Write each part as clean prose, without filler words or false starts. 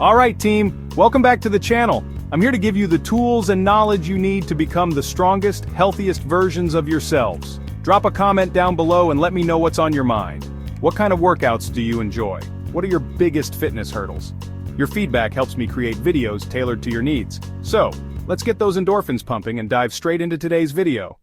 Alright team, welcome back to the channel. I'm here to give you the tools and knowledge you need to become the strongest, healthiest versions of yourselves. Drop a comment down below and let me know what's on your mind. What kind of workouts do you enjoy? What are your biggest fitness hurdles? Your feedback helps me create videos tailored to your needs. So, let's get those endorphins pumping and dive straight into today's video.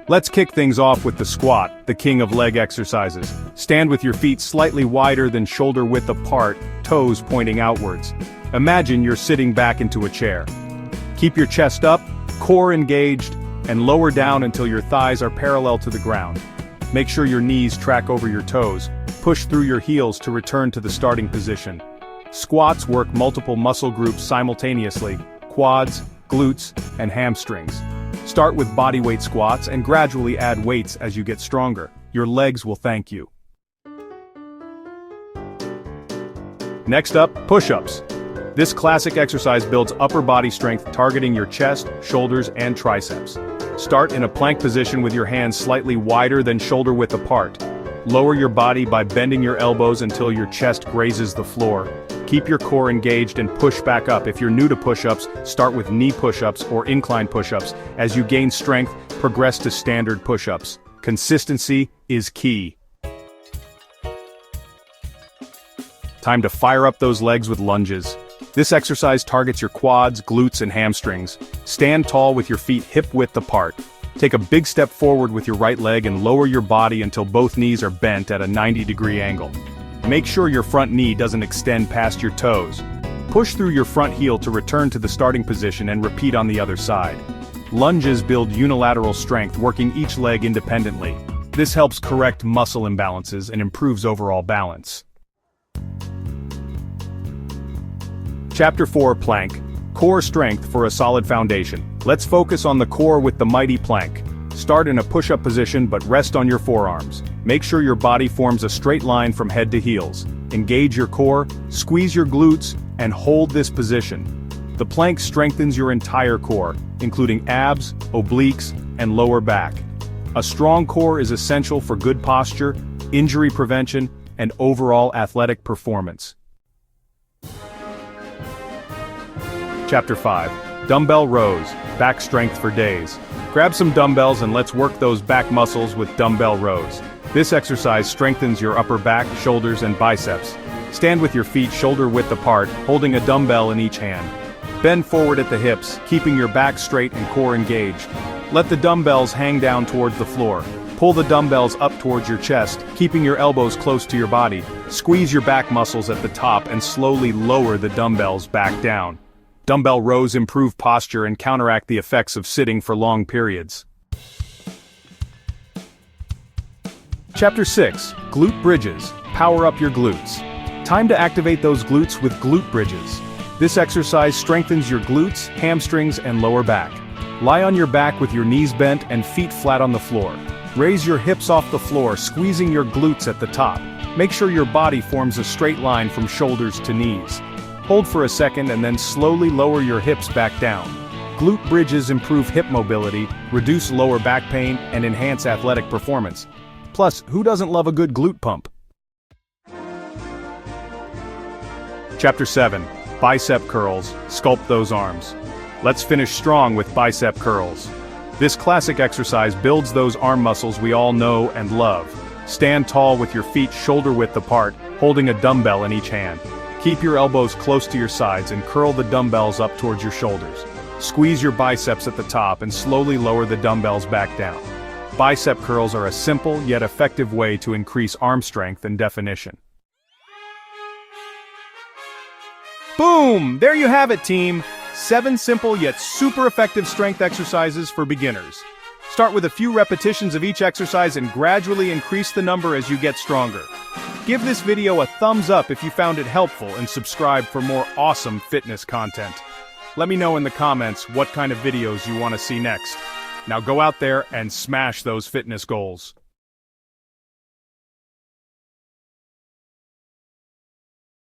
Let's kick things off with the squat, the king of leg exercises. Stand with your feet slightly wider than shoulder width apart, toes pointing outwards. Imagine you're sitting back into a chair. Keep your chest up, core engaged, and lower down until your thighs are parallel to the ground. Make sure your knees track over your toes. Push through your heels to return to the starting position. Squats work multiple muscle groups simultaneously: quads, glutes, and hamstrings. Start with bodyweight squats and gradually add weights as you get stronger. Your legs will thank you. Next up, push-ups. This classic exercise builds upper body strength targeting your chest, shoulders, and triceps. Start in a plank position with your hands slightly wider than shoulder width apart. Lower your body by bending your elbows until your chest grazes the floor. Keep your core engaged and push back up. If you're new to push-ups, start with knee push-ups or incline push-ups. As you gain strength, progress to standard push-ups. Consistency is key. Time to fire up those legs with lunges. This exercise targets your quads, glutes, and hamstrings. Stand tall with your feet hip-width apart. Take a big step forward with your right leg and lower your body until both knees are bent at a 90-degree angle. Make sure your front knee doesn't extend past your toes. Push through your front heel to return to the starting position and repeat on the other side. Lunges build unilateral strength, working each leg independently. This helps correct muscle imbalances and improves overall balance. Chapter 4: Plank. Core strength for a solid foundation. Let's focus on the core with the mighty plank. Start in a push-up position but rest on your forearms. Make sure your body forms a straight line from head to heels. Engage your core, squeeze your glutes, and hold this position. The plank strengthens your entire core, including abs, obliques, and lower back. A strong core is essential for good posture, injury prevention, and overall athletic performance. Chapter 5: Dumbbell Rows, Back Strength for Days. Grab some dumbbells and let's work those back muscles with dumbbell rows. This exercise strengthens your upper back, shoulders, and biceps. Stand with your feet shoulder width apart, holding a dumbbell in each hand. Bend forward at the hips, keeping your back straight and core engaged. Let the dumbbells hang down towards the floor. Pull the dumbbells up towards your chest, keeping your elbows close to your body. Squeeze your back muscles at the top and slowly lower the dumbbells back down. Dumbbell rows improve posture and counteract the effects of sitting for long periods. Chapter 6: Glute Bridges, Power Up Your Glutes. Time to activate those glutes with glute bridges. This exercise strengthens your glutes, hamstrings, and lower back. Lie on your back with your knees bent and feet flat on the floor. Raise your hips off the floor, squeezing your glutes at the top. Make sure your body forms a straight line from shoulders to knees. Hold for a second and then slowly lower your hips back down. Glute bridges improve hip mobility, reduce lower back pain, and enhance athletic performance. Plus, who doesn't love a good glute pump? Chapter 7: Bicep Curls, Sculpt Those Arms. Let's finish strong with bicep curls. This classic exercise builds those arm muscles we all know and love. Stand tall with your feet shoulder width apart, holding a dumbbell in each hand. Keep your elbows close to your sides and curl the dumbbells up towards your shoulders. Squeeze your biceps at the top and slowly lower the dumbbells back down. Bicep curls are a simple yet effective way to increase arm strength and definition. Boom! There you have it, team! 7 simple yet super effective strength exercises for beginners. Start with a few repetitions of each exercise and gradually increase the number as you get stronger. Give this video a thumbs up if you found it helpful and subscribe for more awesome fitness content. Let me know in the comments what kind of videos you want to see next. Now go out there and smash those fitness goals.